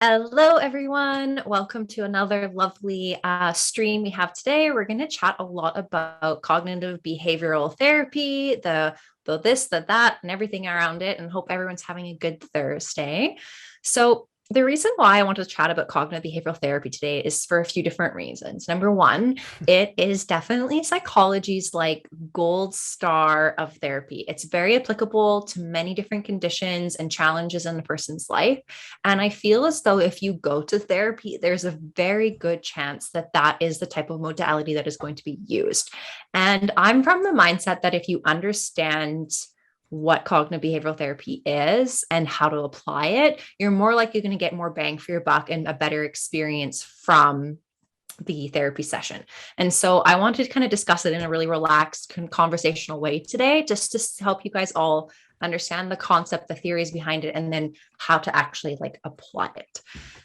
Hello, everyone. Welcome to another lovely stream we have today. We're going to chat a lot about cognitive behavioral therapy, the this, the that, and everything around it, and hope everyone's having a good Thursday. So, the reason why I want to chat about cognitive behavioral therapy today is for a few different reasons. Number one, it is definitely psychology's like gold star of therapy. It's very applicable to many different conditions and challenges in a person's life. And I feel as though if you go to therapy, there's a very good chance that that is the type of modality that is going to be used. And I'm from the mindset that if you understand what cognitive behavioral therapy is and how to apply it, you're more likely going to get more bang for your buck and a better experience from the therapy session. And so I wanted to kind of discuss it in a really relaxed conversational way today, just to help you guys all understand the concept, the theories behind it, and then how to actually like apply it.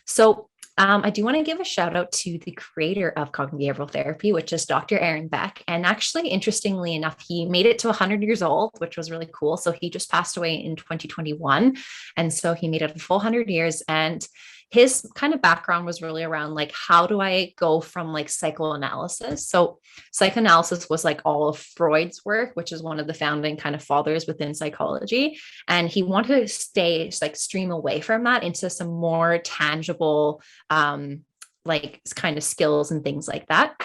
So I do want to give a shout out to the creator of cognitive behavioral therapy, which is Dr. Aaron Beck. And actually, interestingly enough, he made it to 100 years old, which was really cool. So he just passed away in 2021. And so he made it a full 100 years. And his kind of background was really around like, how do I go from like psychoanalysis? So psychoanalysis was like all of Freud's work, which is one of the founding kind of fathers within psychology. And he wanted to stay like stream away from that into some more tangible, like kind of skills and things like that.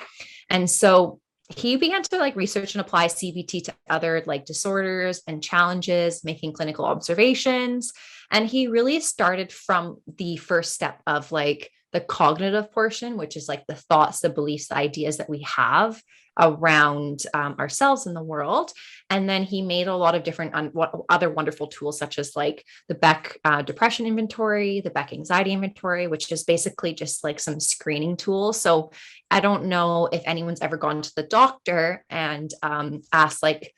And so he began to like research and apply CBT to other like disorders and challenges, making clinical observations. And he really started from the first step of like the cognitive portion, which is like the thoughts, the beliefs, the ideas that we have around ourselves in the world. And then he made a lot of different other wonderful tools, such as like the Beck depression inventory, the Beck anxiety inventory, which is basically just like some screening tools. So I don't know if anyone's ever gone to the doctor and asked like,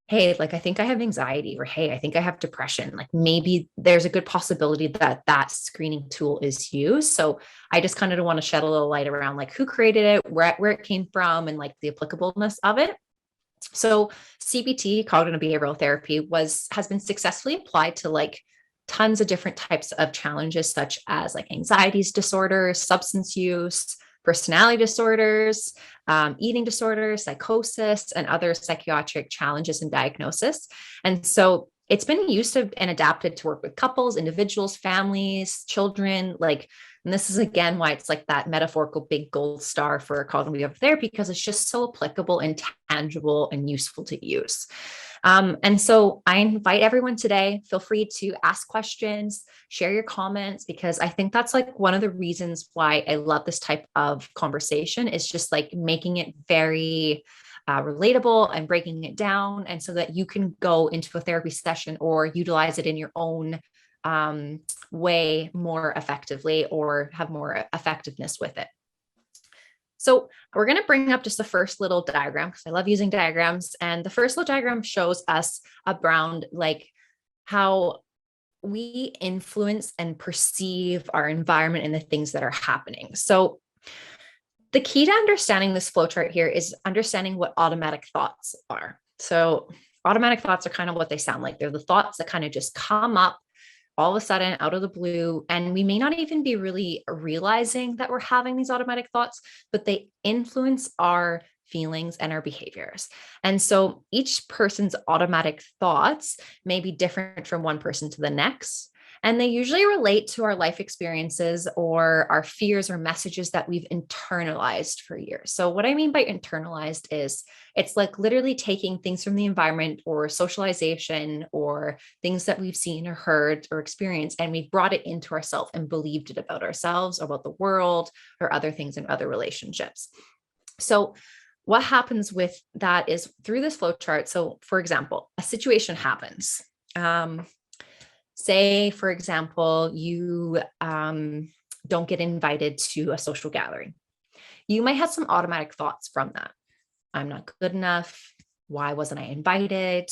hey, like I think I have anxiety, or hey, I think I have depression. Like maybe there's a good possibility that that screening tool is used. So I just kind of want to shed a little light around like who created it, where it came from, and like the applicableness of it. So CBT, cognitive behavioral therapy, has been successfully applied to like tons of different types of challenges, such as like anxieties disorders, substance use, personality disorders, eating disorders, psychosis, and other psychiatric challenges and diagnosis. And so it's been used and adapted to work with couples, individuals, families, children, like, and this is again why it's like that metaphorical big gold star for cognitive therapy, because it's just so applicable and tangible and useful to use. And so I invite everyone today, feel free to ask questions, share your comments, because I think that's like one of the reasons why I love this type of conversation is just like making it very relatable and breaking it down. And so that you can go into a therapy session or utilize it in your own way more effectively or have more effectiveness with it. So we're going to bring up just the first little diagram because I love using diagrams. And the first little diagram shows us around like how we influence and perceive our environment and the things that are happening. So the key to understanding this flowchart here is understanding what automatic thoughts are. So automatic thoughts are kind of what they sound like. They're the thoughts that kind of just come up all of a sudden out of the blue. And we may not even be really realizing that we're having these automatic thoughts, but they influence our feelings and our behaviors. And so each person's automatic thoughts may be different from one person to the next. And they usually relate to our life experiences or our fears or messages that we've internalized for years. So, what I mean by internalized is it's like literally taking things from the environment or socialization or things that we've seen or heard or experienced, and we've brought it into ourselves and believed it about ourselves, or about the world, or other things in other relationships. So, what happens with that is through this flow chart. So, for example, a situation happens. Say, for example, you don't get invited to a social gathering. You might have some automatic thoughts from that. I'm not good enough. Why wasn't I invited?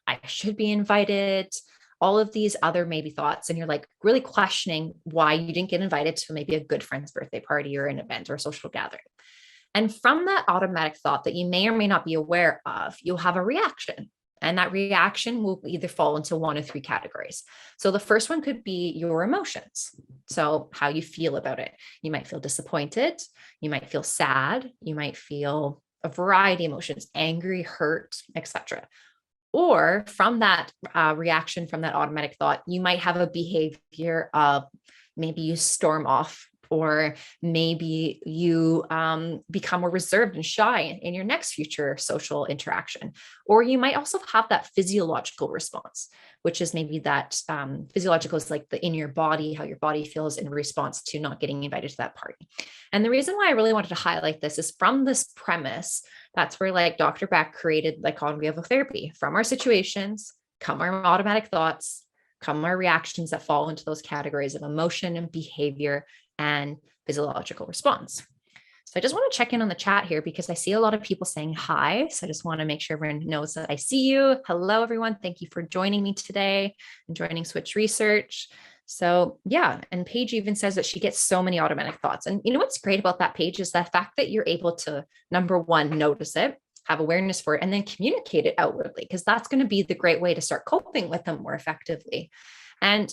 I should be invited. All of these other maybe thoughts. And you're like really questioning why you didn't get invited to maybe a good friend's birthday party or an event or a social gathering. And from that automatic thought that you may or may not be aware of, you'll have a reaction. And that reaction will either fall into one of three categories. So the first one could be your emotions. So how you feel about it. You might feel disappointed. You might feel sad. You might feel a variety of emotions, angry, hurt, etc. Or from that reaction, from that automatic thought, you might have a behavior of maybe you storm off, or maybe you become more reserved and shy in your next future social interaction. Or you might also have that physiological response, which is maybe that physiological is like in your body, how your body feels in response to not getting invited to that party. And the reason why I really wanted to highlight this is from this premise, that's where like Dr. Beck created like cognitive behavioral therapy. From our situations come our automatic thoughts, come our reactions that fall into those categories of emotion and behavior and physiological response. So I just want to check in on the chat here because I see a lot of people saying hi. So I just want to make sure everyone knows that I see you. Hello, everyone. Thank you for joining me today and joining Switch Research. So yeah, and Paige even says that she gets so many automatic thoughts. And you know what's great about that, Paige, is the fact that you're able to, number one, notice it, have awareness for it, and then communicate it outwardly, because that's going to be the great way to start coping with them more effectively. And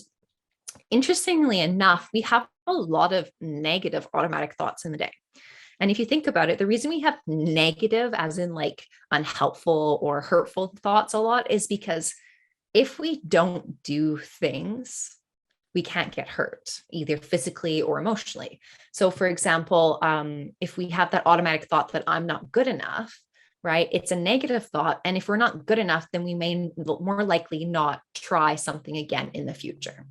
interestingly enough, we have a lot of negative automatic thoughts in the day. And if you think about it, the reason we have negative, as in like unhelpful or hurtful thoughts a lot, is because if we don't do things, we can't get hurt, either physically or emotionally. So for example, if we have that automatic thought that I'm not good enough, right? It's a negative thought. And if we're not good enough, then we may more likely not try something again in the future.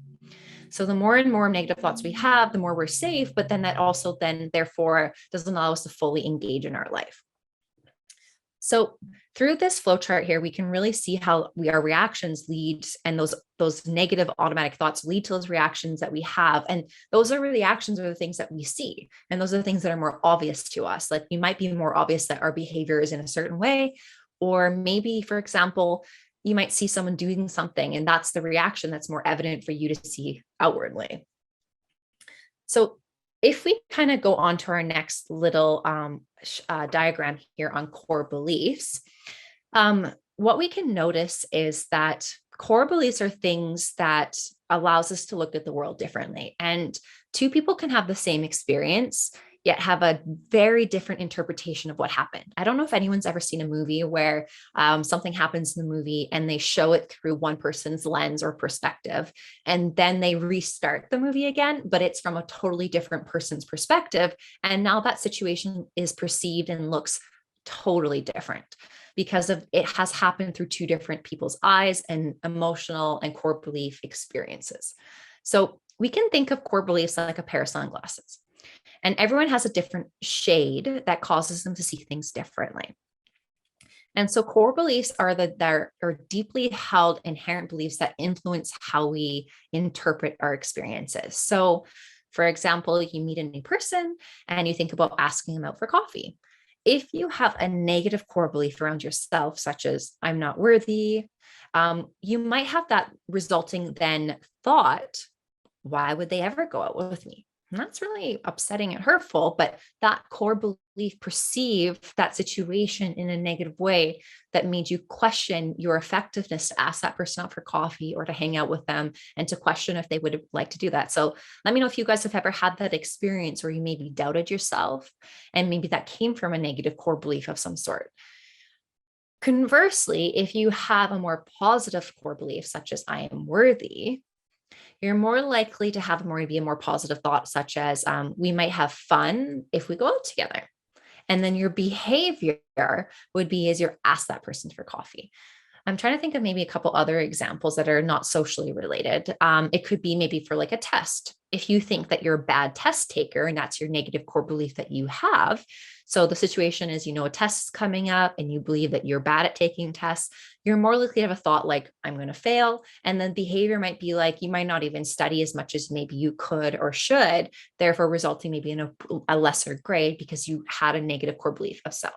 So the more and more negative thoughts we have, the more we're safe, but then that also then therefore doesn't allow us to fully engage in our life. So through this flowchart here, we can really see how our reactions lead, and those negative automatic thoughts lead to those reactions that we have. And those are really actions are the things that we see. And those are the things that are more obvious to us. Like we might be more obvious that our behavior is in a certain way, or maybe, for example, you might see someone doing something and that's the reaction that's more evident for you to see outwardly. So if we kind of go on to our next little diagram here on core beliefs, what we can notice is that core beliefs are things that allows us to look at the world differently. And two people can have the same experience, yet have a very different interpretation of what happened. I don't know if anyone's ever seen a movie where something happens in the movie and they show it through one person's lens or perspective, and then they restart the movie again, but it's from a totally different person's perspective. And now that situation is perceived and looks totally different because of it has happened through two different people's eyes and emotional and core belief experiences. So we can think of core beliefs like a pair of sunglasses. And everyone has a different shade that causes them to see things differently. And so core beliefs are deeply held inherent beliefs that influence how we interpret our experiences. So for example, you meet a new person and you think about asking them out for coffee. If you have a negative core belief around yourself, such as I'm not worthy, you might have that resulting then thought, why would they ever go out with me? And that's really upsetting and hurtful, but that core belief perceived that situation in a negative way that made you question your effectiveness to ask that person out for coffee or to hang out with them and to question if they would like to do that. So let me know if you guys have ever had that experience where you maybe doubted yourself and maybe that came from a negative core belief of some sort. Conversely, if you have a more positive core belief, such as I am worthy, you're more likely to have maybe a more positive thought, such as we might have fun if we go out together. And then your behavior would be as you're asked that person for coffee. I'm trying to think of maybe a couple other examples that are not socially related. It could be maybe for like a test. If you think that you're a bad test taker and that's your negative core belief that you have. So the situation is, a test is coming up and you believe that you're bad at taking tests, you're more likely to have a thought like, I'm going to fail. And then behavior might be like, you might not even study as much as maybe you could or should, therefore resulting maybe in a lesser grade because you had a negative core belief of self.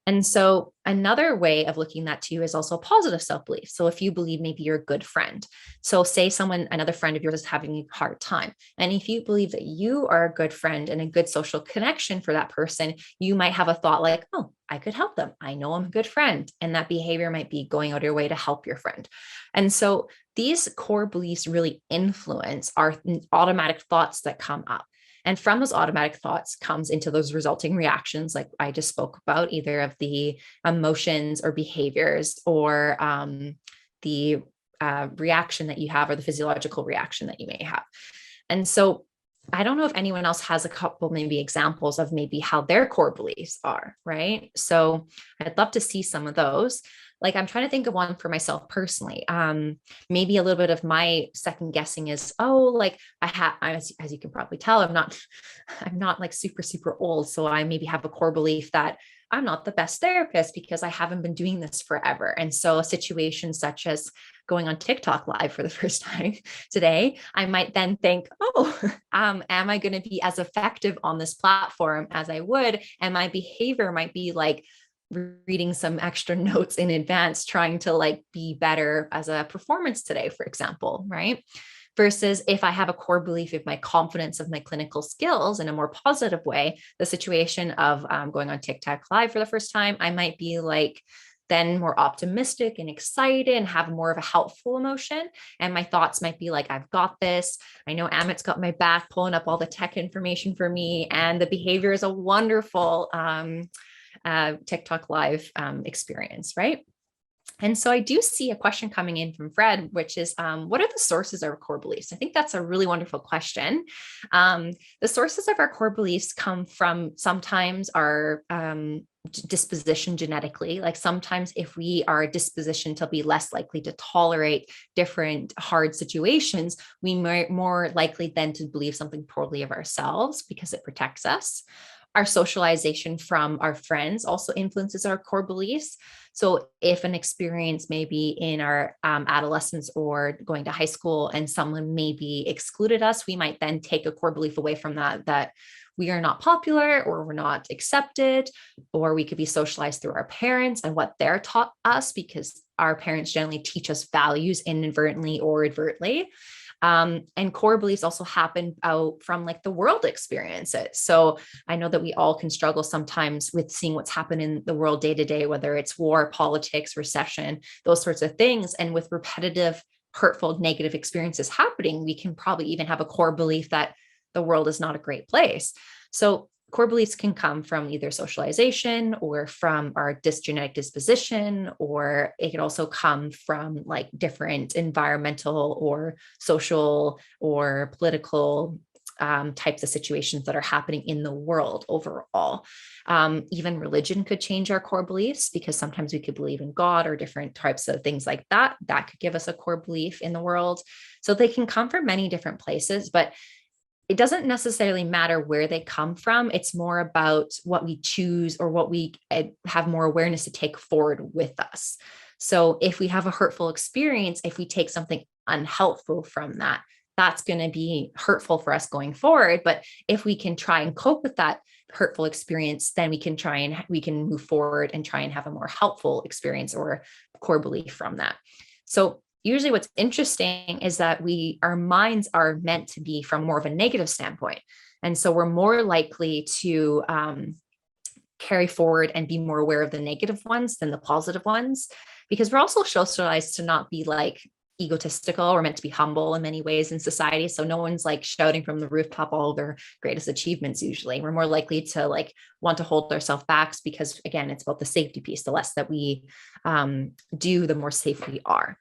And so another way of looking at that too is also positive self-belief. So if you believe maybe you're a good friend, so say another friend of yours is having a hard time. And if you believe that you are a good friend and a good social connection for that person, you might have a thought like, oh, I could help them. I know I'm a good friend. And that behavior might be going out of your way to help your friend. And so these core beliefs really influence our automatic thoughts that come up. And from those automatic thoughts comes into those resulting reactions, like I just spoke about, either of the emotions or behaviors or the reaction that you have or the physiological reaction that you may have. And so I don't know if anyone else has a couple maybe examples of maybe how their core beliefs are, right? So I'd love to see some of those. Like I'm trying to think of one for myself personally. Maybe a little bit of my second guessing is, oh, like as you can probably tell, I'm not like super old. So I maybe have a core belief that I'm not the best therapist because I haven't been doing this forever. And so a situation such as going on TikTok live for the first time today, I might then think, oh, am I going to be as effective on this platform as I would? And my behavior might be like reading some extra notes in advance, trying to like be better as a performance today, for example, right? Versus if I have a core belief of my confidence of my clinical skills in a more positive way, the situation of going on TikTok live for the first time, I might be like, then more optimistic and excited and have more of a helpful emotion. And my thoughts might be like, I've got this. I know Amit's got my back, pulling up all the tech information for me. And the behavior is a wonderful TikTok live experience, right? And so I do see a question coming in from Fred, which is, what are the sources of our core beliefs? I think that's a really wonderful question. The sources of our core beliefs come from sometimes our disposition genetically. Like sometimes if we are dispositioned to be less likely to tolerate different hard situations, we might more likely then to believe something poorly of ourselves because it protects us. Our socialization from our friends also influences our core beliefs. So if an experience maybe in our adolescence or going to high school and someone maybe excluded us, we might then take a core belief away from that we are not popular or we're not accepted, or we could be socialized through our parents and what they're taught us, because our parents generally teach us values inadvertently or advertently. And core beliefs also happen out from like the world experiences. So I know that we all can struggle sometimes with seeing what's happening in the world day to day, whether it's war, politics, recession, those sorts of things. And with repetitive, hurtful, negative experiences happening, we can probably even have a core belief that the world is not a great place. So core beliefs can come from either socialization or from our genetic disposition, or it can also come from like different environmental or social or political types of situations that are happening in the world overall. Even religion could change our core beliefs, because sometimes we could believe in God or different types of things like that. That could give us a core belief in the world. So they can come from many different places, but it doesn't necessarily matter where they come from. It's more about what we choose or what we have more awareness to take forward with us. So if we have a hurtful experience, if we take something unhelpful from that, that's going to be hurtful for us going forward. But if we can try and cope with that hurtful experience, then we can move forward and try and have a more helpful experience or core belief from that. So usually what's interesting is that our minds are meant to be from more of a negative standpoint. And so we're more likely to carry forward and be more aware of the negative ones than the positive ones, because we're also socialized to not be like egotistical. We're meant to be humble in many ways in society. So no one's like shouting from the rooftop all their greatest achievements. Usually we're more likely to like want to hold ourselves back, because again, it's about the safety piece. The less that we do, the more safe we are.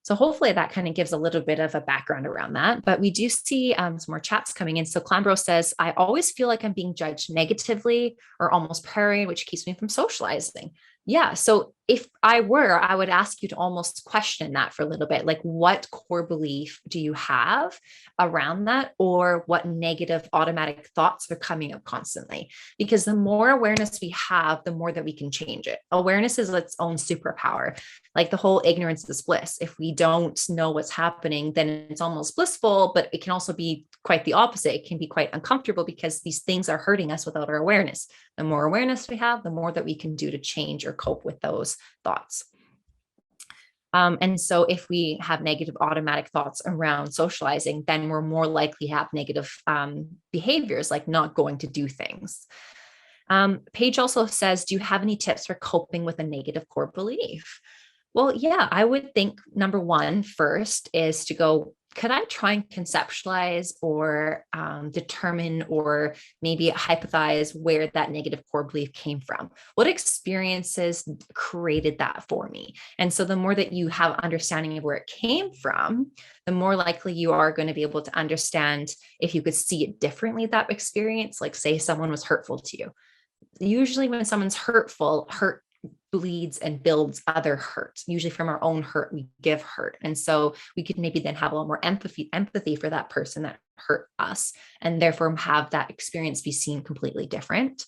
So hopefully that kind of gives a little bit of a background around that. But we do see some more chats coming in. So Clambro says, I always feel like I'm being judged negatively or almost parried, which keeps me from socializing. Yeah. So if I were, I would ask you to almost question that for a little bit. Like, what core belief do you have around that? Or what negative automatic thoughts are coming up constantly? Because the more awareness we have, the more that we can change it. Awareness is its own superpower. Like the whole ignorance is bliss. If we don't know what's happening, then it's almost blissful, but it can also be quite the opposite. It can be quite uncomfortable because these things are hurting us without our awareness. The more awareness we have, the more that we can do to change or cope with those thoughts. And so if we have negative automatic thoughts around socializing, then we're more likely to have negative behaviors, like not going to do things. Paige also says, do you have any tips for coping with a negative core belief? Well, yeah, I would think number one first is to go, could I try and conceptualize or determine or maybe hypothesize where that negative core belief came from? What experiences created that for me? And so the more that you have understanding of where it came from, the more likely you are going to be able to understand if you could see it differently, that experience. Like say someone was hurtful to you. Usually when someone's hurtful, hurt bleeds and builds other hurt. Usually from our own hurt, we give hurt. And so we could maybe then have a little more empathy for that person that hurt us, and therefore have that experience be seen completely different.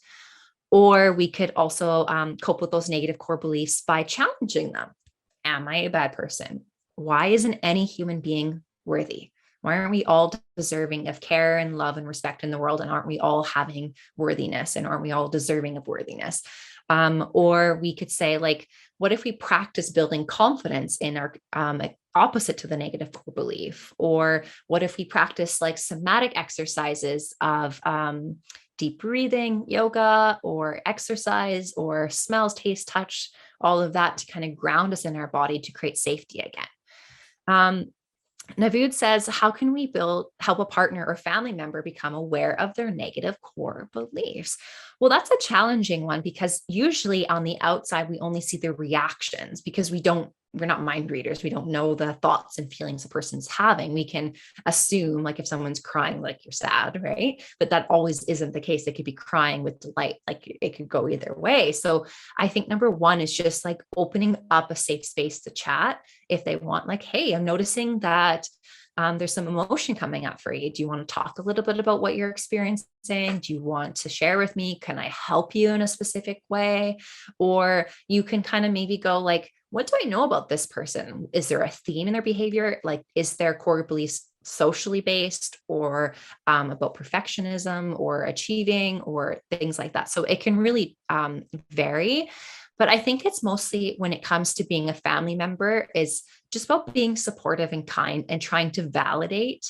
Or we could also cope with those negative core beliefs by challenging them. Am I a bad person? Why isn't any human being worthy? Why aren't we all deserving of care and love and respect in the world? And aren't we all having worthiness? And aren't we all deserving of worthiness? Or we could say, like, what if we practice building confidence in our opposite to the negative core belief? Or what if we practice like somatic exercises of deep breathing, yoga, or exercise, or smells, taste, touch, all of that to kind of ground us in our body to create safety again. Naveed says, how can we help a partner or family member become aware of their negative core beliefs? Well, that's a challenging one because usually on the outside, we only see the reactions because we're not mind readers. We don't know the thoughts and feelings a person's having. We can assume, like, if someone's crying, like, you're sad, right? But that always isn't the case. They could be crying with delight. Like, it could go either way. So I think number one is just like opening up a safe space to chat if they want, like, hey, I'm noticing that there's some emotion coming up for you. Do you want to talk a little bit about what you're experiencing? Do you want to share with me? Can I help you in a specific way? Or you can kind of maybe go like, what do I know about this person? Is there a theme in their behavior? Like, is their core beliefs socially based or about perfectionism or achieving or things like that? So it can really vary. But I think it's mostly when it comes to being a family member is just about being supportive and kind and trying to validate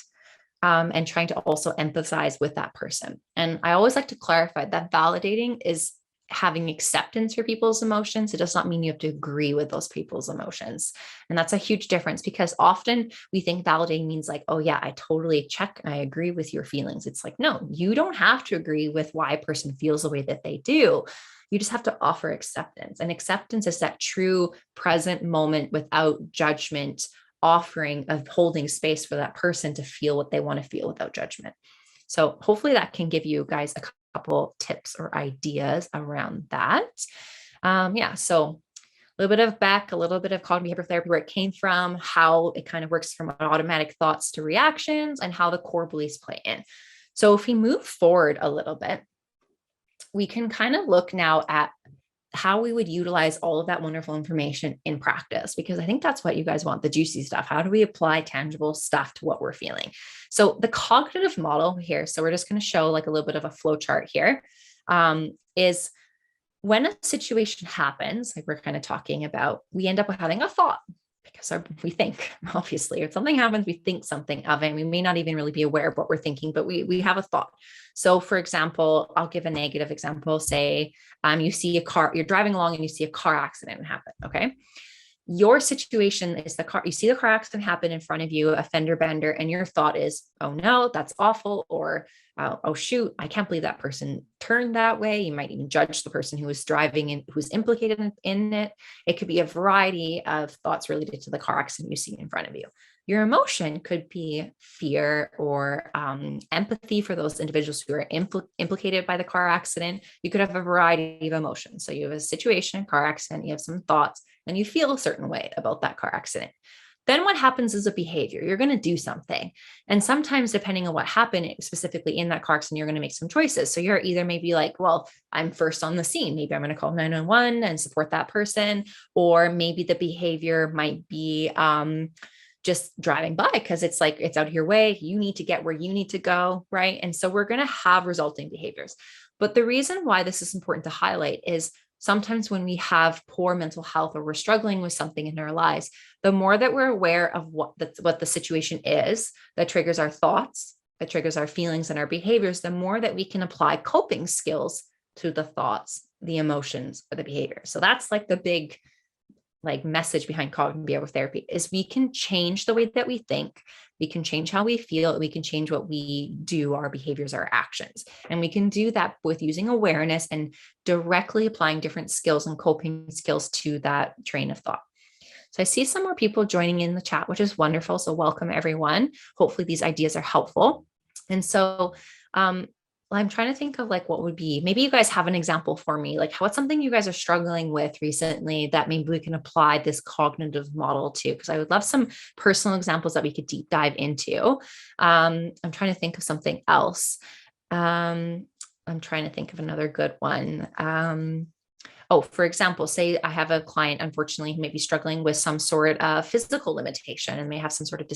and trying to also empathize with that person. And I always like to clarify that validating is having acceptance for people's emotions. It does not mean you have to agree with those people's emotions. And that's a huge difference because often we think validating means like, oh yeah, I totally check and I agree with your feelings. It's like, no, you don't have to agree with why a person feels the way that they do. You just have to offer acceptance. And acceptance is that true present moment without judgment, offering of holding space for that person to feel what they want to feel without judgment. So hopefully that can give you guys a couple tips or ideas around that. So a little bit of cognitive behavioral therapy, where it came from, how it kind of works from automatic thoughts to reactions, and how the core beliefs play in. So if we move forward a little bit, we can kind of look now at how we would utilize all of that wonderful information in practice, because I think that's what you guys want, the juicy stuff. How do we apply tangible stuff to what we're feeling? So the cognitive model here, so we're just going to show like a little bit of a flow chart here, is when a situation happens, like we're kind of talking about, we end up having a thought because we think, obviously, if something happens, we think something of it. And we may not even really be aware of what we're thinking, but we have a thought. So for example, I'll give a negative example. Say you see a car, you're driving along and you see a car accident happen. Okay. Your situation is you see the car accident happen in front of you, a fender bender, and your thought is, oh no, that's awful. Or, oh shoot, I can't believe that person turned that way. You might even judge the person who was driving and who's implicated in it. It could be a variety of thoughts related to the car accident you see in front of you. Your emotion could be fear or empathy for those individuals who are implicated by the car accident. You could have a variety of emotions. So you have a situation, car accident, you have some thoughts, and you feel a certain way about that car accident. Then what happens is a behavior. You're going to do something. And sometimes, depending on what happened specifically in that car accident, you're going to make some choices. So you're either maybe like, well, I'm first on the scene. Maybe I'm going to call 911 and support that person. Or maybe the behavior might be just driving by because it's like, it's out of your way. You need to get where you need to go. Right. And so we're going to have resulting behaviors. But the reason why this is important to highlight is sometimes when we have poor mental health or we're struggling with something in our lives, the more that we're aware of what the situation is that triggers our thoughts, that triggers our feelings and our behaviors, the more that we can apply coping skills to the thoughts, the emotions, or the behavior. So that's like the big message behind cognitive behavioral therapy is we can change the way that we think, we can change how we feel, we can change what we do, our behaviors, our actions. And we can do that with using awareness and directly applying different skills and coping skills to that train of thought. So I see some more people joining in the chat, which is wonderful. So welcome everyone. Hopefully these ideas are helpful. And so I'm trying to think of what would be, maybe you guys have an example for me, what's something you guys are struggling with recently that maybe we can apply this cognitive model to, because I would love some personal examples that we could deep dive into. I'm trying to think of something else. I'm trying to think of another good one. For example, say I have a client, unfortunately, who may be struggling with some sort of physical limitation and may have some sort of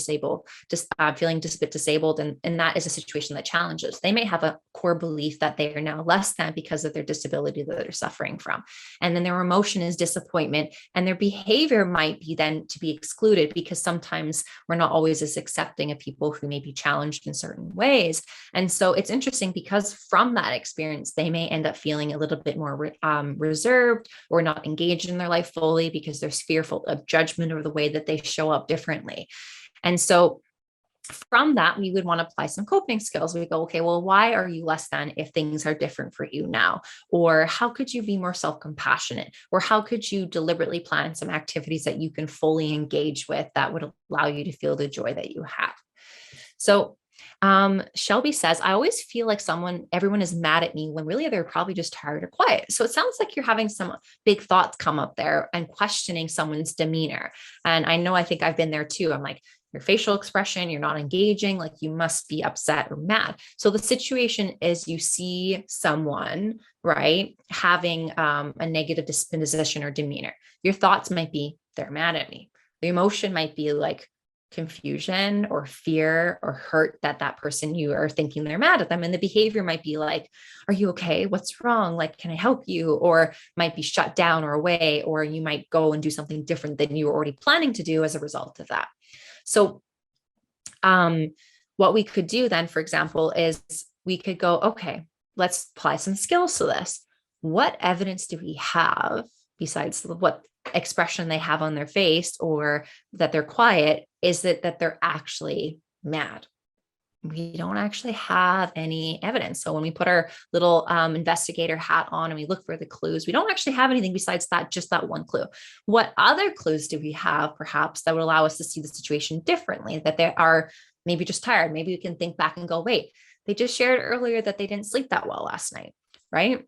feeling just a bit disabled. And that is a situation that challenges. They may have a core belief that they are now less than because of their disability that they're suffering from. And then their emotion is disappointment, and their behavior might be then to be excluded because sometimes we're not always as accepting of people who may be challenged in certain ways. And so it's interesting because from that experience, they may end up feeling a little bit more reserved or not engaged in their life fully because they're fearful of judgment or the way that they show up differently. And so from that, we would want to apply some coping skills. We go, okay, well, why are you less than if things are different for you now? Or how could you be more self-compassionate? Or how could you deliberately plan some activities that you can fully engage with that would allow you to feel the joy that you have? So Shelby says, I always feel like everyone is mad at me when really they're probably just tired or quiet. So it sounds like you're having some big thoughts come up there and questioning someone's demeanor. And I think I've been there too. I'm like, your facial expression, you're not engaging, like you must be upset or mad. So the situation is you see someone, right, having a negative disposition or demeanor. Your thoughts might be, they're mad at me. The emotion might be like confusion or fear or hurt that person, you are thinking they're mad at them. And the behavior might be like, are you okay? What's wrong? Like, can I help you? Or might be shut down or away, or you might go and do something different than you were already planning to do as a result of that. So what we could do then, for example, is we could go, okay, let's apply some skills to this. What evidence do we have besides what expression they have on their face or that they're quiet? Is that they're actually mad? We don't actually have any evidence. So when we put our little investigator hat on and we look for the clues, we don't actually have anything besides just that one clue. What other clues do we have perhaps that would allow us to see the situation differently, that they are maybe just tired? Maybe we can think back and go, wait, they just shared earlier that they didn't sleep that well last night, right?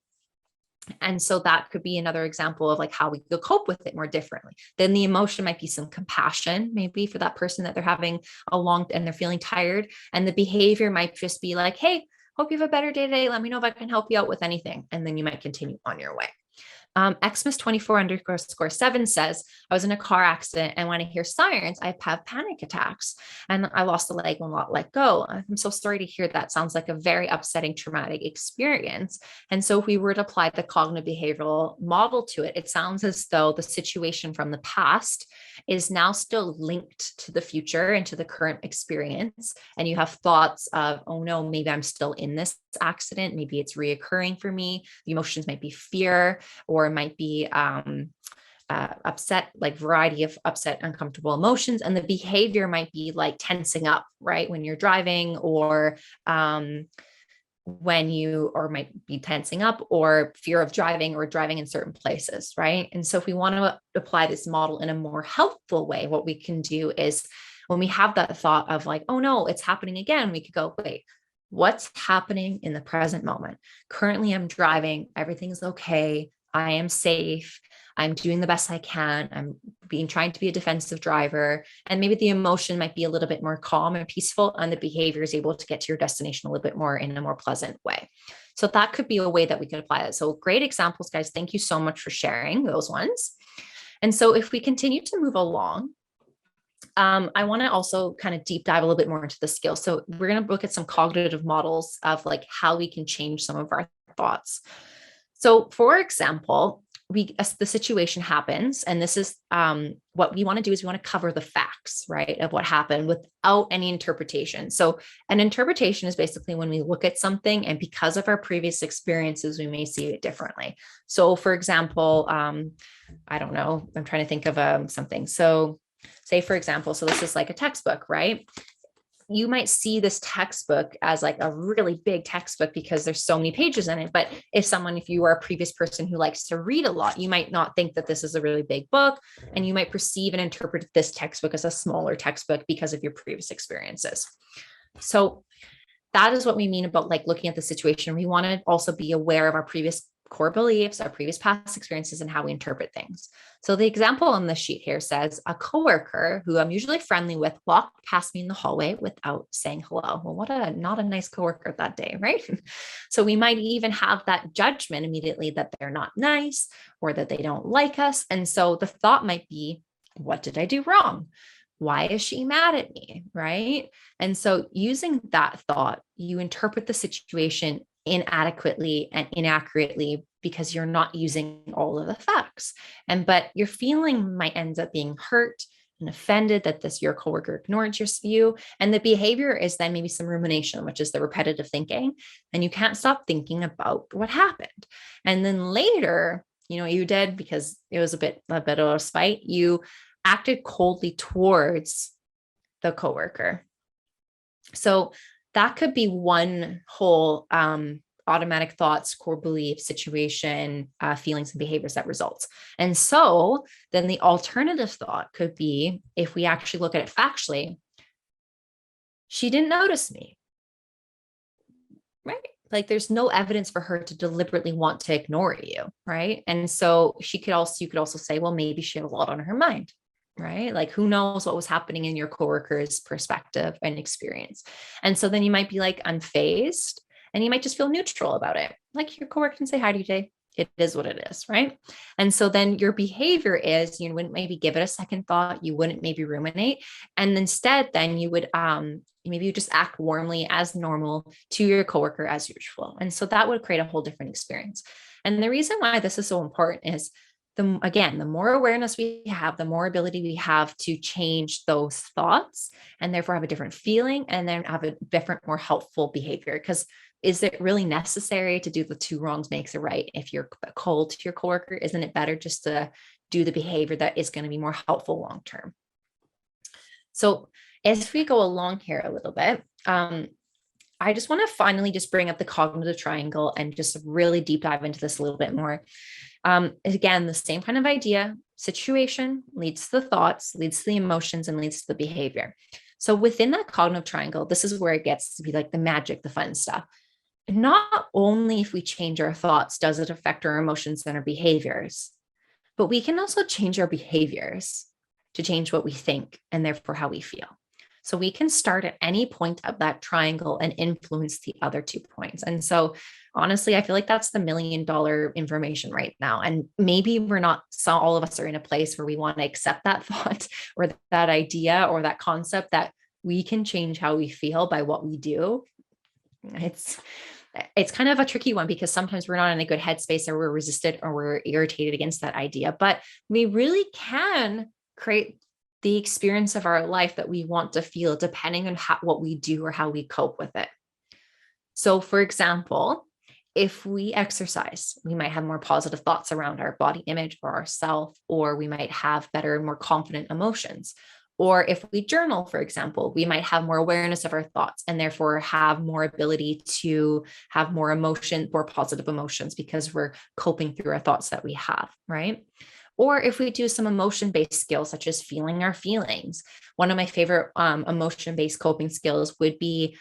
And so that could be another example of how we could cope with it more differently. Then the emotion might be some compassion, maybe for that person that they're having and they're feeling tired. And the behavior might just be like, hey, hope you have a better day today. Let me know if I can help you out with anything. And then you might continue on your way. Xmas24_7 says, I was in a car accident, and when I hear sirens, I have panic attacks and I lost a leg and will not let go. I'm so sorry to hear that. Sounds like a very upsetting, traumatic experience. And so if we were to apply the cognitive behavioral model to it, it sounds as though the situation from the past is now still linked to the future and to the current experience. And you have thoughts of, oh no, maybe I'm still in this accident. Maybe it's reoccurring for me. The emotions might be fear, or it might be upset, variety of upset, uncomfortable emotions. And the behavior might be like tensing up, right? When you're driving, or might be tensing up, or fear of driving, or driving in certain places, right? And so if we want to apply this model in a more helpful way, what we can do is when we have that thought of like, oh no, it's happening again, we could go, wait, what's happening in the present moment? Currently, I'm driving, everything's okay, I am safe, I'm doing the best I can, I'm trying to be a defensive driver. And maybe the emotion might be a little bit more calm and peaceful, and the behavior is able to get to your destination a little bit more in a more pleasant way. So that could be a way that we could apply it. So great examples, guys. Thank you so much for sharing those ones. And so if we continue to move along, I want to also kind of deep dive a little bit more into the skills. So we're going to look at some cognitive models of like how we can change some of our thoughts. So for example, the situation happens, and this is what we want to do is we want to cover the facts, right, of what happened without any interpretation. So an interpretation is basically when we look at something and because of our previous experiences, we may see it differently. So for example, I don't know, I'm trying to think of something. So say, for example, so this is like a textbook, right? You might see this textbook as like a really big textbook because there's so many pages in it. But if you are a previous person who likes to read a lot, you might not think that this is a really big book, and you might perceive and interpret this textbook as a smaller textbook because of your previous experiences. So that is what we mean about like looking at the situation. We want to also be aware of our previous core beliefs, our previous past experiences, and how we interpret things. So the example on the sheet here says, a coworker who I'm usually friendly with walked past me in the hallway without saying hello. Well, not a nice coworker that day, right? So we might even have that judgment immediately that they're not nice or that they don't like us. And so the thought might be, what did I do wrong? Why is she mad at me? Right? And so using that thought, you interpret the situation inadequately and inaccurately because you're not using all of the facts. But your feeling might end up being hurt and offended that your coworker ignored you. And the behavior is then maybe some rumination, which is the repetitive thinking. And you can't stop thinking about what happened. And then later, you did, because it was a bit of a spite, you acted coldly towards the coworker. So that could be one whole automatic thoughts, core belief, situation, feelings, and behaviors that results. And so then the alternative thought could be, if we actually look at it factually, she didn't notice me, right? Like there's no evidence for her to deliberately want to ignore you, right? And so you could also say, well, maybe she had a lot on her mind, right? Like who knows what was happening in your coworker's perspective and experience. And so then you might be like unfazed, and you might just feel neutral about it. Like your coworker can say hi to you today. It is what it is, right? And so then your behavior is, you wouldn't maybe give it a second thought. You wouldn't maybe ruminate. And instead, then you would maybe you just act warmly as normal to your coworker as usual. And so that would create a whole different experience. And the reason why this is so important is, the more awareness we have, the more ability we have to change those thoughts and therefore have a different feeling and then have a different, more helpful behavior. Because is it really necessary to do the two wrongs makes a right? If you're cold to your coworker, isn't it better just to do the behavior that is going to be more helpful long-term? So as we go along here a little bit, I just want to finally just bring up the cognitive triangle and just really deep dive into this a little bit more. Again, the same kind of idea: situation leads to the thoughts, leads to the emotions, and leads to the behavior. So within that cognitive triangle, this is where it gets to be like the magic, the fun stuff. Not only if we change our thoughts does it affect our emotions and our behaviors, but we can also change our behaviors to change what we think and therefore how we feel. So we can start at any point of that triangle and influence the other 2 points. And so honestly, I feel like that's the $1 million information right now. And maybe all of us are in a place where we want to accept that thought or that idea or that concept that we can change how we feel by what we do. It's kind of a tricky one because sometimes we're not in a good headspace, or we're resistant, or we're irritated against that idea, but we really can create the experience of our life that we want to feel depending on what we do or how we cope with it. So for example, if we exercise, we might have more positive thoughts around our body image or ourself, or we might have better and more confident emotions. Or if we journal, for example, we might have more awareness of our thoughts and therefore have more ability to have more positive emotions because we're coping through our thoughts that we have, right? Or if we do some emotion-based skills, such as feeling our feelings. One of my favorite emotion-based coping skills would be,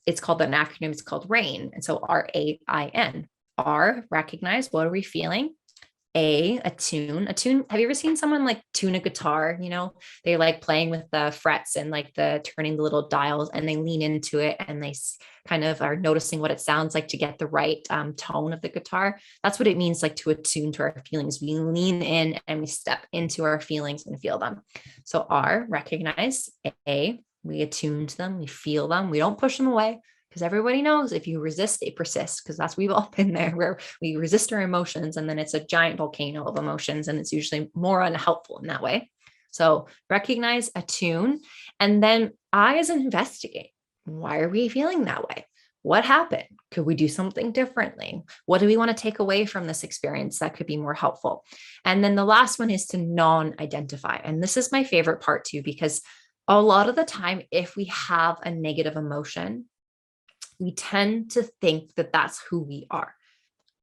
it's called an acronym, it's called RAIN. And so RAIN. R, recognize, what are we feeling? Attune. Have you ever seen someone like tune a guitar? They're like playing with the frets and like turning the little dials, and they lean into it and they kind of are noticing what it sounds like to get the right tone of the guitar. That's what it means, like to attune to our feelings. We lean in and we step into our feelings and feel them. So R, recognize. We attune to them, we feel them, we don't push them away. Because everybody knows if you resist, they persist, because we've all been there where we resist our emotions and then it's a giant volcano of emotions, and it's usually more unhelpful in that way. So recognize, attune, and then I as an investigate. Why are we feeling that way? What happened? Could we do something differently? What do we want to take away from this experience that could be more helpful? And then the last one is to non-identify. And this is my favorite part too, because a lot of the time, if we have a negative emotion, we tend to think that that's who we are.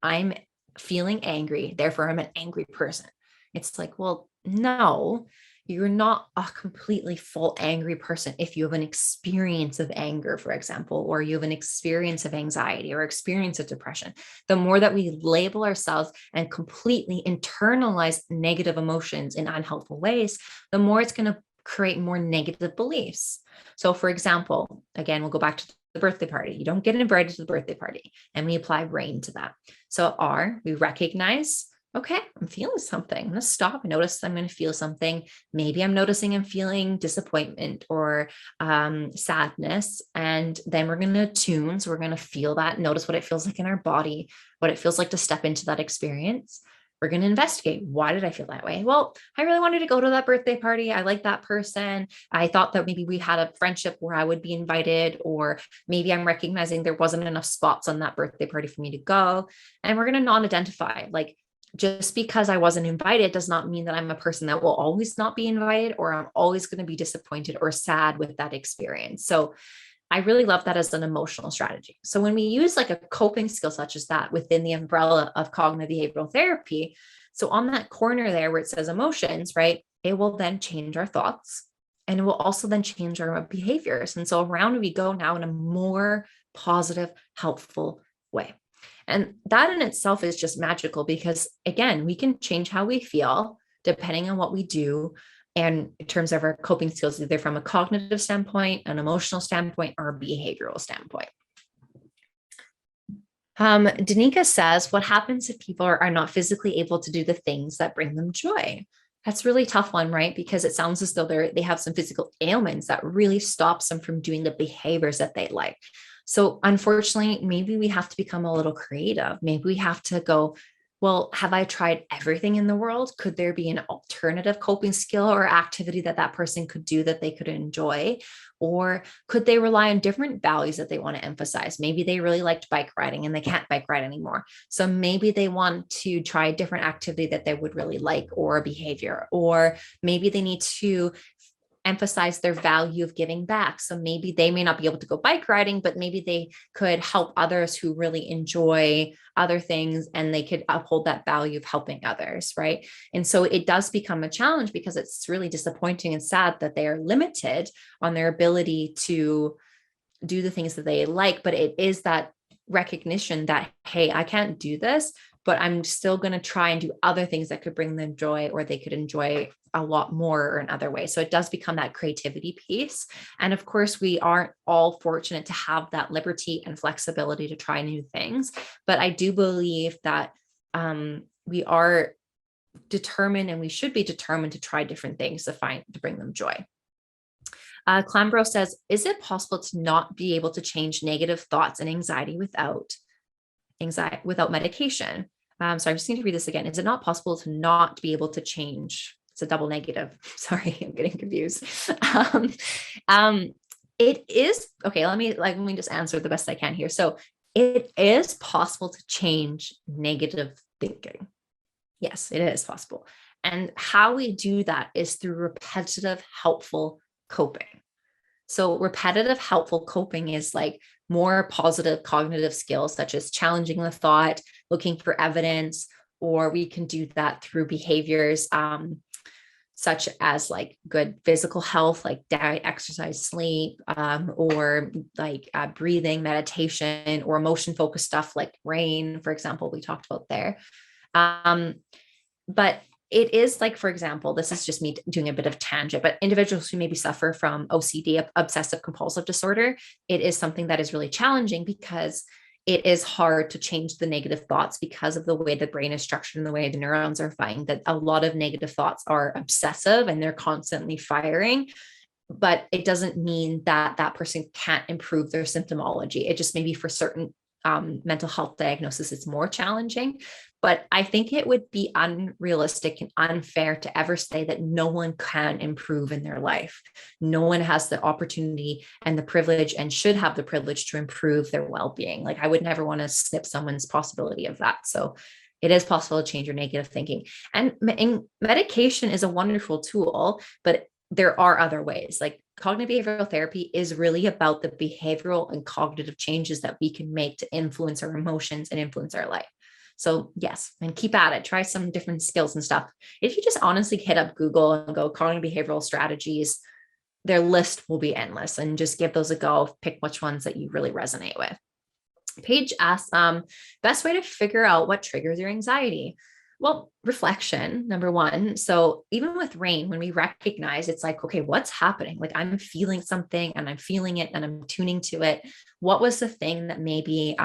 I'm feeling angry, therefore I'm an angry person. It's like, well, no, you're not a completely full angry person. If you have an experience of anger, for example, or you have an experience of anxiety or experience of depression, the more that we label ourselves and completely internalize negative emotions in unhelpful ways, the more it's going to create more negative beliefs. So for example, again, we'll go back to the birthday party. You don't get invited to the birthday party, and we apply RAIN to that. So R, we recognize, okay, I'm feeling something. I'm going to stop and notice I'm going to feel something. Maybe I'm noticing I'm feeling disappointment or sadness. And then we're going to attune. So we're going to feel that, notice what it feels like in our body, what it feels like to step into that experience. We're going to investigate. Why did I feel that way? Well, I really wanted to go to that birthday party. I like that person. I thought that maybe we had a friendship where I would be invited, or maybe I'm recognizing there wasn't enough spots on that birthday party for me to go. And we're going to non-identify. Like, just because I wasn't invited does not mean that I'm a person that will always not be invited, or I'm always going to be disappointed or sad with that experience. So I really love that as an emotional strategy. So when we use like a coping skill such as that within the umbrella of cognitive behavioral therapy, so on that corner there where it says emotions, right, it will then change our thoughts, and it will also then change our behaviors. And so around we go now in a more positive, helpful way. And that in itself is just magical, because again, we can change how we feel depending on what we do. And in terms of our coping skills, either from a cognitive standpoint, an emotional standpoint, or a behavioral standpoint. Danica says, what happens if people are not physically able to do the things that bring them joy? That's a really tough one, right? Because it sounds as though they have some physical ailments that really stops them from doing the behaviors that they like. So unfortunately, maybe we have to become a little creative. Maybe we have to go, well, have I tried everything in the world? Could there be an alternative coping skill or activity that that person could do that they could enjoy? Or could they rely on different values that they want to emphasize? Maybe they really liked bike riding and they can't bike ride anymore. So maybe they want to try a different activity that they would really like, or a behavior, or maybe they need to emphasize their value of giving back. So maybe they may not be able to go bike riding, but maybe they could help others who really enjoy other things, and they could uphold that value of helping others, right? And so it does become a challenge, because it's really disappointing and sad that they are limited on their ability to do the things that they like. But it is that recognition that, hey, I can't do this, but I'm still going to try and do other things that could bring them joy, or they could enjoy a lot more in other ways. So it does become that creativity piece. And of course, we aren't all fortunate to have that liberty and flexibility to try new things. But I do believe that we are determined, and we should be determined to try different things to bring them joy. Clambro says, is it possible to not be able to change negative thoughts and anxiety without medication? So I just need to read this again. Is it not possible to not be able to change? It's a double negative. Sorry, I'm getting confused. It is, okay, let me just answer the best I can here. So it is possible to change negative thinking. Yes, it is possible. And how we do that is through repetitive, helpful coping. So repetitive, helpful coping is like more positive cognitive skills, such as challenging the thought, looking for evidence, or we can do that through behaviors such as like good physical health, like diet, exercise, sleep, or like breathing, meditation, or emotion focused stuff like rain, for example, we talked about there. But it is like, for example, this is just me doing a bit of tangent, but individuals who maybe suffer from OCD, obsessive compulsive disorder, it is something that is really challenging because it is hard to change the negative thoughts because of the way the brain is structured and the way the neurons are firing, that a lot of negative thoughts are obsessive and they're constantly firing. But it doesn't mean that that person can't improve their symptomology. It just maybe for certain mental health diagnosis, it's more challenging. But I think it would be unrealistic and unfair to ever say that no one can improve in their life. No one has the opportunity and the privilege and should have the privilege to improve their well-being. Like, I would never want to snip someone's possibility of that. So it is possible to change your negative thinking. And medication is a wonderful tool, but there are other ways. Like, cognitive behavioral therapy is really about the behavioral and cognitive changes that we can make to influence our emotions and influence our life. So yes, and keep at it. Try some different skills and stuff. If you just honestly hit up Google and go cognitive behavioral strategies, their list will be endless, and just give those a go. Pick which ones that you really resonate with. Paige asks, best way to figure out what triggers your anxiety? Well, reflection, number one. So even with rain, when we recognize, it's like, okay, what's happening? Like, I'm feeling something and I'm feeling it and I'm tuning to it. What was the thing that maybe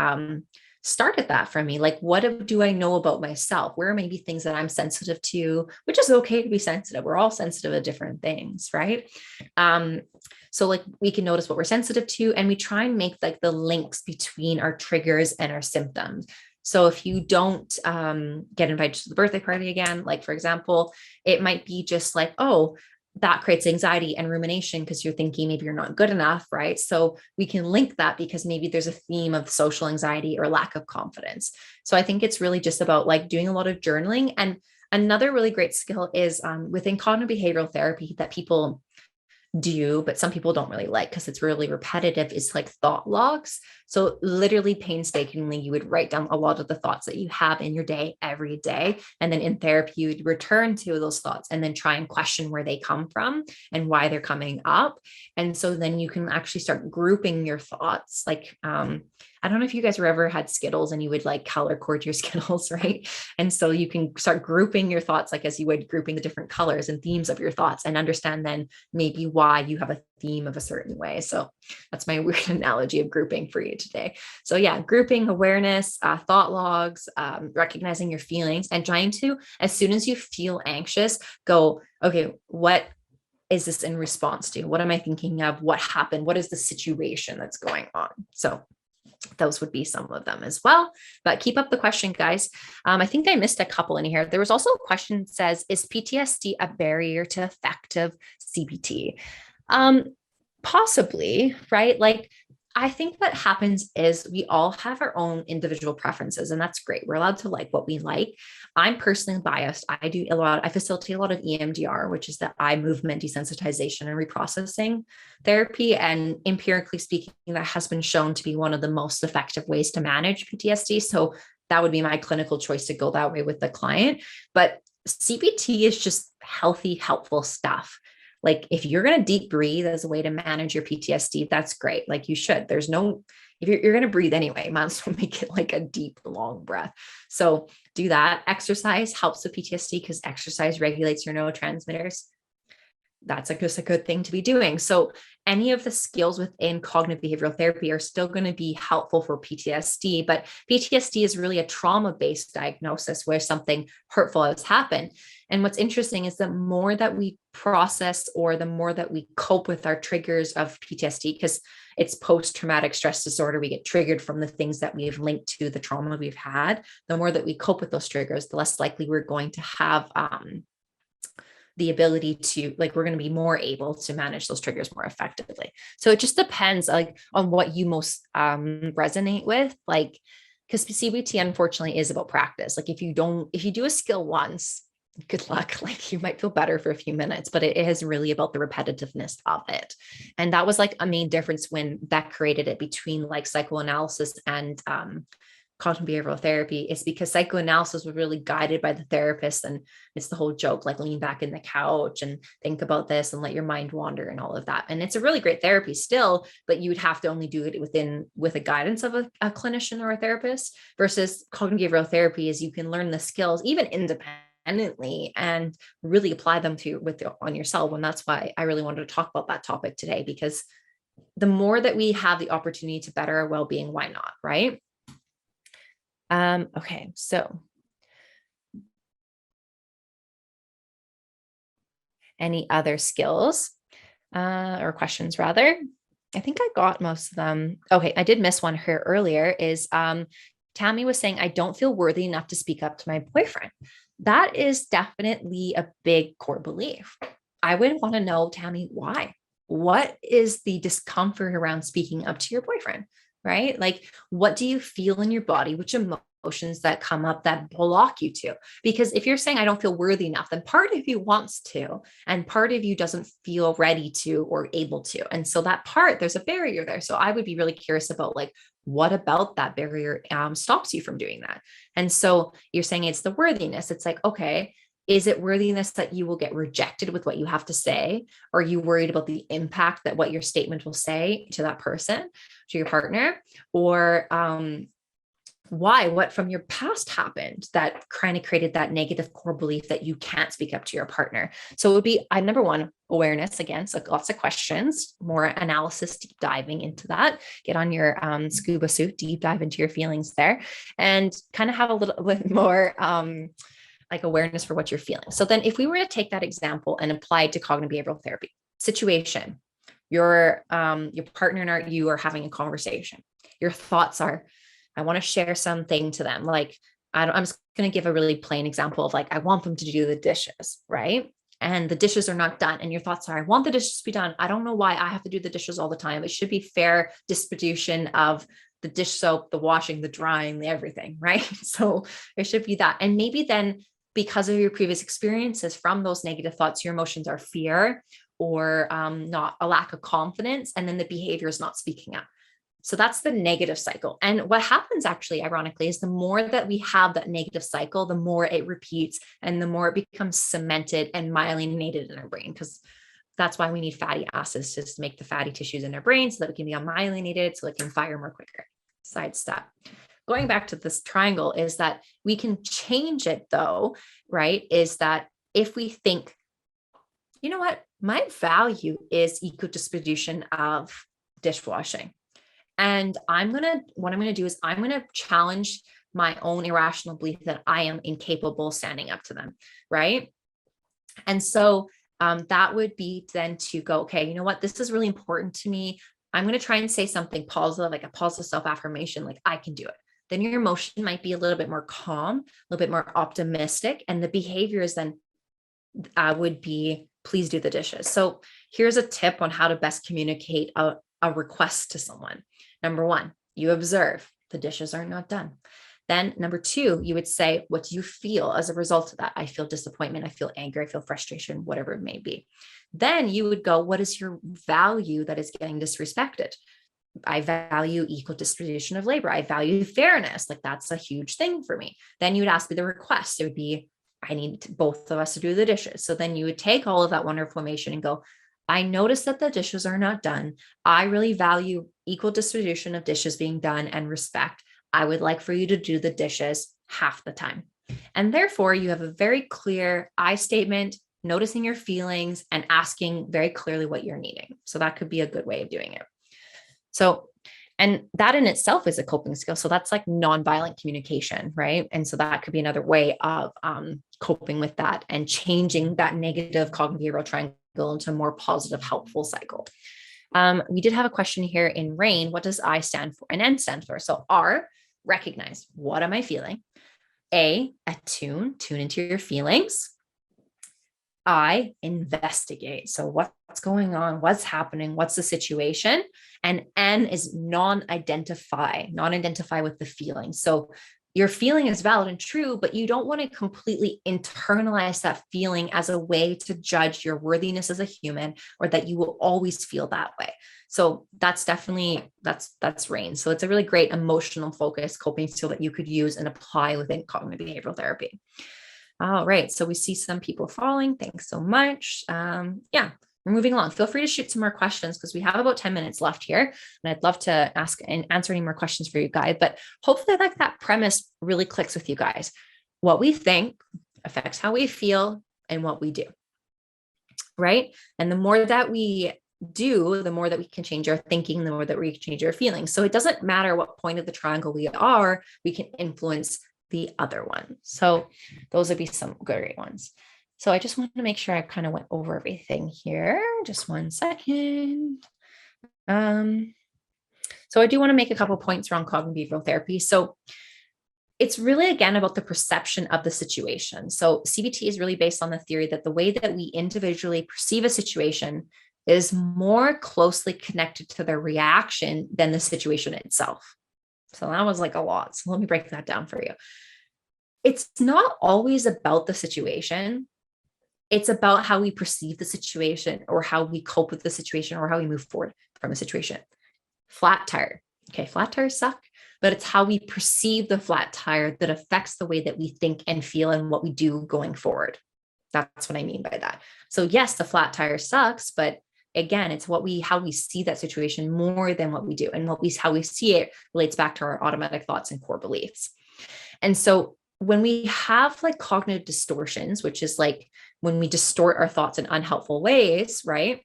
started that for me? Like, what do I know about myself? Where are maybe things that I'm sensitive to, which is okay to be sensitive. We're all sensitive to different things, right? So like, we can notice what we're sensitive to, and we try and make like the links between our triggers and our symptoms. So if you don't get invited to the birthday party again, like for example, it might be just like, oh, that creates anxiety and rumination because you're thinking maybe you're not good enough, right? So we can link that because maybe there's a theme of social anxiety or lack of confidence. So I think it's really just about like doing a lot of journaling. And another really great skill is within cognitive behavioral therapy that people do, but some people don't really like because it's really repetitive, is like thought logs. So literally painstakingly, you would write down a lot of the thoughts that you have in your day every day. And then in therapy, you would return to those thoughts and then try and question where they come from and why they're coming up. And so then you can actually start grouping your thoughts. Like, I don't know if you guys ever had Skittles and you would like color code your Skittles, right? And so you can start grouping your thoughts, like as you would grouping the different colors and themes of your thoughts, and understand then maybe why you have a theme of a certain way. So that's my weird analogy of grouping for you today. So yeah, grouping, awareness, thought logs, recognizing your feelings, and trying to, as soon as you feel anxious, go, okay, what is this in response to? What am I thinking of? What happened? What is the situation that's going on? So those would be some of them as well, but keep up the question, guys. I think I missed a couple in here. There was also a question that says, is PTSD a barrier to effective CBT? Possibly, right? Like, I think what happens is we all have our own individual preferences, and that's great. We're allowed to like what we like. I'm personally biased. I facilitate a lot of EMDR, which is the eye movement desensitization and reprocessing therapy. And empirically speaking, that has been shown to be one of the most effective ways to manage PTSD. So that would be my clinical choice to go that way with the client. But CBT is just healthy, helpful stuff. Like, if you're going to deep breathe as a way to manage your PTSD, that's great. Like, you should. If you're going to breathe anyway, might as well make it like a deep, long breath. So do that. Exercise helps with PTSD because exercise regulates your neurotransmitters. That's just a good thing to be doing. So any of the skills within cognitive behavioral therapy are still going to be helpful for PTSD, but PTSD is really a trauma-based diagnosis where something hurtful has happened. And what's interesting is the more that we process, or the more that we cope with our triggers of PTSD, because it's post-traumatic stress disorder, we get triggered from the things that we've linked to the trauma we've had. The more that we cope with those triggers, the less likely we're going to have the ability to, like, we're going to be more able to manage those triggers more effectively. So it just depends like on what you most resonate with, like, because CBT unfortunately is about practice. Like, if you do a skill once, good luck. Like, you might feel better for a few minutes, but it is really about the repetitiveness of it. And that was like a main difference when Beck created it between like psychoanalysis and cognitive behavioral therapy is because psychoanalysis was really guided by the therapist. And it's the whole joke, like lean back in the couch and think about this and let your mind wander and all of that. And it's a really great therapy still, but you would have to only do it with a guidance of a clinician or a therapist, versus cognitive behavioral therapy is you can learn the skills even independently and really apply them on yourself. And that's why I really wanted to talk about that topic today, because the more that we have the opportunity to better our well-being, why not, right? Okay, so any other skills or questions rather? I think I got most of them. Okay, I did miss one here earlier is Tammy was saying, I don't feel worthy enough to speak up to my boyfriend. That is definitely a big core belief. I would want to know, Tammy, why? What is the discomfort around speaking up to your boyfriend, right? Like, what do you feel in your body? Which emotions that come up that block you to? Because if you're saying, I don't feel worthy enough, then part of you wants to, and part of you doesn't feel ready to or able to. And so that part, there's a barrier there. So I would be really curious about like, what about that barrier stops you from doing that? And so you're saying it's the worthiness. It's like, okay, is it worthiness that you will get rejected with what you have to say? Or are you worried about the impact that what your statement will say to that person, to your partner? Or why? What from your past happened that kind of created that negative core belief that you can't speak up to your partner? So it would be number one, awareness. Again, so lots of questions, more analysis, deep diving into that. Get on your scuba suit, deep dive into your feelings there, and kind of have a little bit more like awareness for what you're feeling. So then if we were to take that example and apply it to cognitive behavioral therapy situation, your partner and you are having a conversation. Your thoughts are, I want to share something to them. Like, I'm just going to give a really plain example of like, I want them to do the dishes, right? And the dishes are not done. And your thoughts are, I want the dishes to be done. I don't know why I have to do the dishes all the time. It should be fair distribution of the dish soap, the washing, the drying, the everything, right? So it should be that. And maybe then because of your previous experiences from those negative thoughts, your emotions are fear or not a lack of confidence. And then the behavior is not speaking up. So that's the negative cycle. And what happens actually, ironically, is the more that we have that negative cycle, the more it repeats and the more it becomes cemented and myelinated in our brain. Because that's why we need fatty acids to make the fatty tissues in our brain so that we can be unmyelinated, so it can fire more quicker. Side step. Going back to this triangle is that we can change it though, right? Is that if we think, you know what, my value is equal distribution of dishwashing. And what I'm going to do is I'm going to challenge my own irrational belief that I am incapable of standing up to them. Right. And so that would be then to go, okay, you know what, this is really important to me. I'm going to try and say something positive, like a positive self-affirmation, like I can do it. Then your emotion might be a little bit more calm, a little bit more optimistic. And the behaviors then would be, please do the dishes. So here's a tip on how to best communicate a request to someone. Number one, you observe the dishes are not done. Then number two, you would say, what do you feel as a result of that? I feel disappointment. I feel anger. I feel frustration, whatever it may be. Then you would go, what is your value that is getting disrespected? I value equal distribution of labor. I value fairness. Like that's a huge thing for me. Then you would ask me the request. It would be, I need both of us to do the dishes. So then you would take all of that wonderful information and go, I noticed that the dishes are not done. I really value equal distribution of dishes being done and respect. I would like for you to do the dishes half the time. And therefore, you have a very clear I statement, noticing your feelings and asking very clearly what you're needing. So that could be a good way of doing it. So, and that in itself is a coping skill. So that's like nonviolent communication, right? And so that could be another way of coping with that and changing that negative cognitive behavioral triangle into a more positive, helpful cycle. We did have a question here in RAIN. What does I stand for and N stand for? So R, recognize, what am I feeling? A, attune, tune into your feelings. I, investigate. So what's going on? What's happening? What's the situation? And N is non-identify with the feeling. So your feeling is valid and true, but you don't want to completely internalize that feeling as a way to judge your worthiness as a human, or that you will always feel that way. So that's definitely, that's RAIN. So it's a really great emotional focus coping skill that you could use and apply within cognitive behavioral therapy. All right. So we see some people following. Thanks so much. Yeah, we're moving along. Feel free to shoot some more questions because we have about 10 minutes left here. And I'd love to ask and answer any more questions for you guys. But hopefully like that premise really clicks with you guys. What we think affects how we feel and what we do. Right. And the more that we do, the more that we can change our thinking, the more that we can change our feelings. So it doesn't matter what point of the triangle we are, we can influence the other one. So those would be some great ones. So I just wanted to make sure I kind of went over everything here. Just one second. So I do want to make a couple points around cognitive behavioral therapy. So it's really, again, about the perception of the situation. So CBT is really based on the theory that the way that we individually perceive a situation is more closely connected to the reaction than the situation itself. So that was like a lot. So let me break that down for you. It's not always about the situation. It's about how we perceive the situation, or how we cope with the situation, or how we move forward from a situation. Flat tire. Okay, flat tires suck, but it's how we perceive the flat tire that affects the way that we think and feel and what we do going forward. That's what I mean by that. So yes, the flat tire sucks, but again, it's how we see that situation more than what we do, and how we see it relates back to our automatic thoughts and core beliefs. And so when we have like cognitive distortions, which is like when we distort our thoughts in unhelpful ways, right?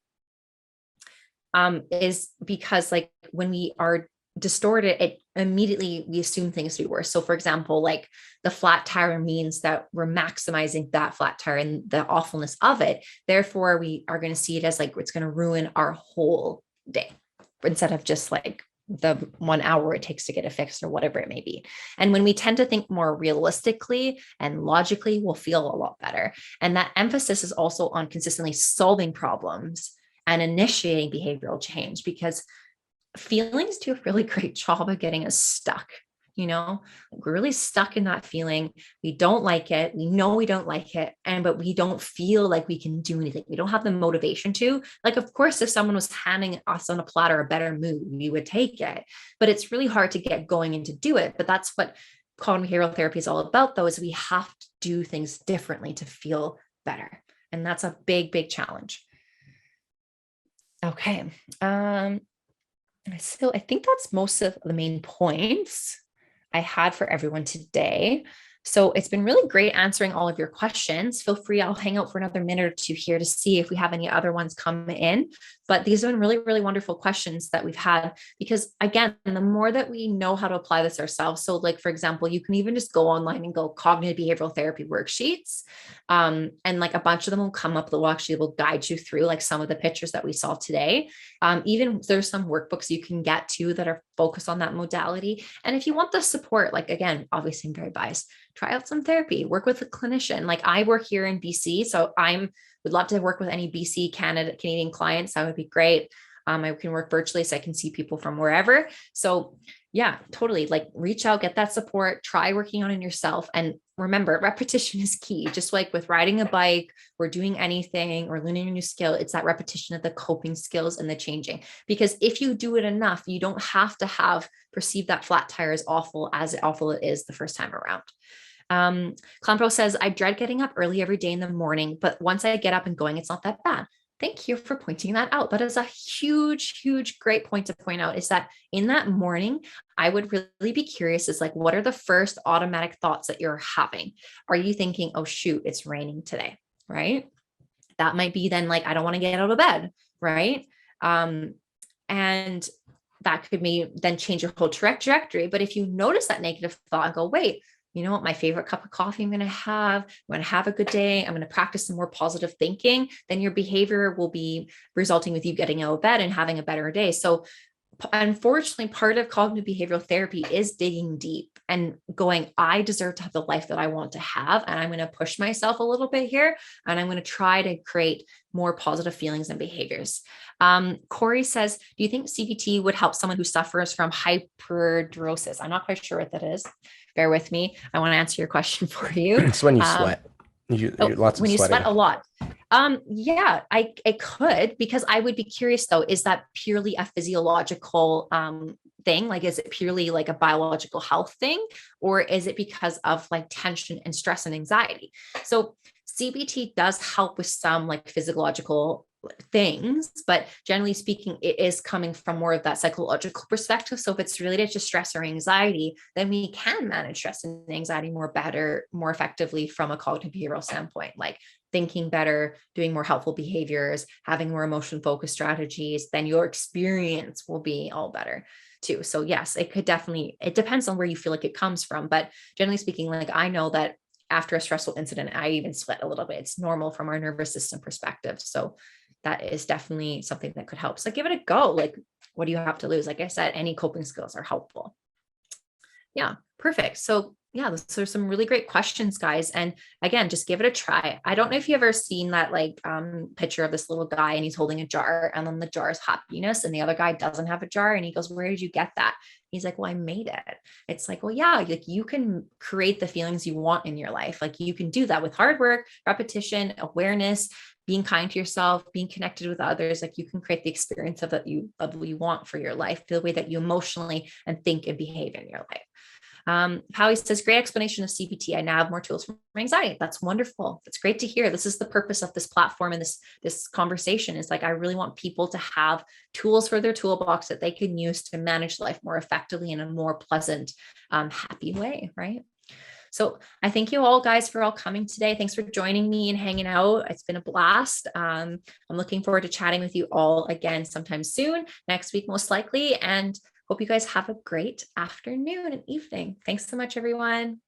Is because like when we are distorted, it immediately we assume things to be worse. So for example, like the flat tire means that we're maximizing that flat tire and the awfulness of it. Therefore, we are going to see it as like it's going to ruin our whole day, instead of just like the 1 hour it takes to get it fixed or whatever it may be. And when we tend to think more realistically and logically, we'll feel a lot better. And that emphasis is also on consistently solving problems and initiating behavioral change, because feelings do a really great job of getting us stuck. We're really stuck in that feeling. We don't like it. We know we don't like it. But we don't feel like we can do anything. We don't have the motivation to. Like, of course, if someone was handing us on a platter a better mood, we would take it. But it's really hard to get going and to do it. But that's what cognitive behavioral therapy is all about, though, is we have to do things differently to feel better. And that's a big, big challenge. Okay. So I think that's most of the main points I had for everyone today. So it's been really great answering all of your questions. Feel free, I'll hang out for another minute or two here to see if we have any other ones come in. But these have been really, really wonderful questions that we've had, because again, the more that we know how to apply this ourselves. So like, for example, you can even just go online and go cognitive behavioral therapy worksheets. And like a bunch of them will come up that will guide you through like some of the pictures that we saw today. Even there's some workbooks you can get to that are focused on that modality. And if you want the support, like, again, obviously I'm very biased, try out some therapy, work with a clinician. Like I work here in BC, so would love to work with any BC, Canadian clients. That would be great. I can work virtually, so I can see people from wherever. So yeah, totally. Like reach out, get that support, try working on it yourself. And remember, repetition is key. Just like with riding a bike or doing anything or learning a new skill, it's that repetition of the coping skills and the changing. Because if you do it enough, you don't have to perceive that flat tire as awful it is the first time around. Clownpro says, I dread getting up early every day in the morning, but once I get up and going, it's not that bad. Thank you for pointing that out. That is a huge, huge, great point to point out, is that in that morning, I would really be curious is like, what are the first automatic thoughts that you're having? Are you thinking, oh, shoot, it's raining today, right? That might be then like, I don't want to get out of bed, right? And that could then change your whole trajectory. But if you notice that negative thought and go, wait, you know what, my favorite cup of coffee I'm going to have a good day, I'm going to practice some more positive thinking, then your behavior will be resulting with you getting out of bed and having a better day. So unfortunately, part of cognitive behavioral therapy is digging deep and going, I deserve to have the life that I want to have. And I'm going to push myself a little bit here. And I'm going to try to create more positive feelings and behaviors. Corey says, do you think CBT would help someone who suffers from hyperdrosis? I'm not quite sure what that is. Bear with me. I want to answer your question for you. It's when you sweat. Lots of when you sweating. sweat a lot. Yeah, I could, because I would be curious though, is that purely a physiological thing? Like, is it purely like a biological health thing, or is it because of like tension and stress and anxiety? So CBT does help with some like physiological things, but generally speaking, it is coming from more of that psychological perspective. So if it's related to stress or anxiety, then we can manage stress and anxiety more effectively from a cognitive behavioral standpoint, like thinking better, doing more helpful behaviors, having more emotion focused strategies, then your experience will be all better too. So yes, it could definitely, it depends on where you feel like it comes from. But generally speaking, like I know that after a stressful incident, I even sweat a little bit. It's normal from our nervous system perspective. So that is definitely something that could help. So give it a go. Like, what do you have to lose? Like I said, any coping skills are helpful. Yeah, perfect. So yeah, those are some really great questions, guys. And again, just give it a try. I don't know if you've ever seen that like picture of this little guy and he's holding a jar, and then the jar is happiness and the other guy doesn't have a jar, and he goes, where did you get that? He's like, well, I made it. It's like, well, yeah, like you can create the feelings you want in your life. Like you can do that with hard work, repetition, awareness, being kind to yourself, being connected with others. Like you can create the experience of what you want for your life, the way that you emotionally and think and behave in your life. Howie says, great explanation of CBT. I now have more tools for anxiety. That's wonderful. That's great to hear. This is the purpose of this platform and this conversation is like, I really want people to have tools for their toolbox that they can use to manage life more effectively in a more pleasant, happy way. Right. So I thank you all guys for all coming today. Thanks for joining me and hanging out. It's been a blast. I'm looking forward to chatting with you all again sometime soon, next week, most likely. And hope you guys have a great afternoon and evening. Thanks so much, everyone.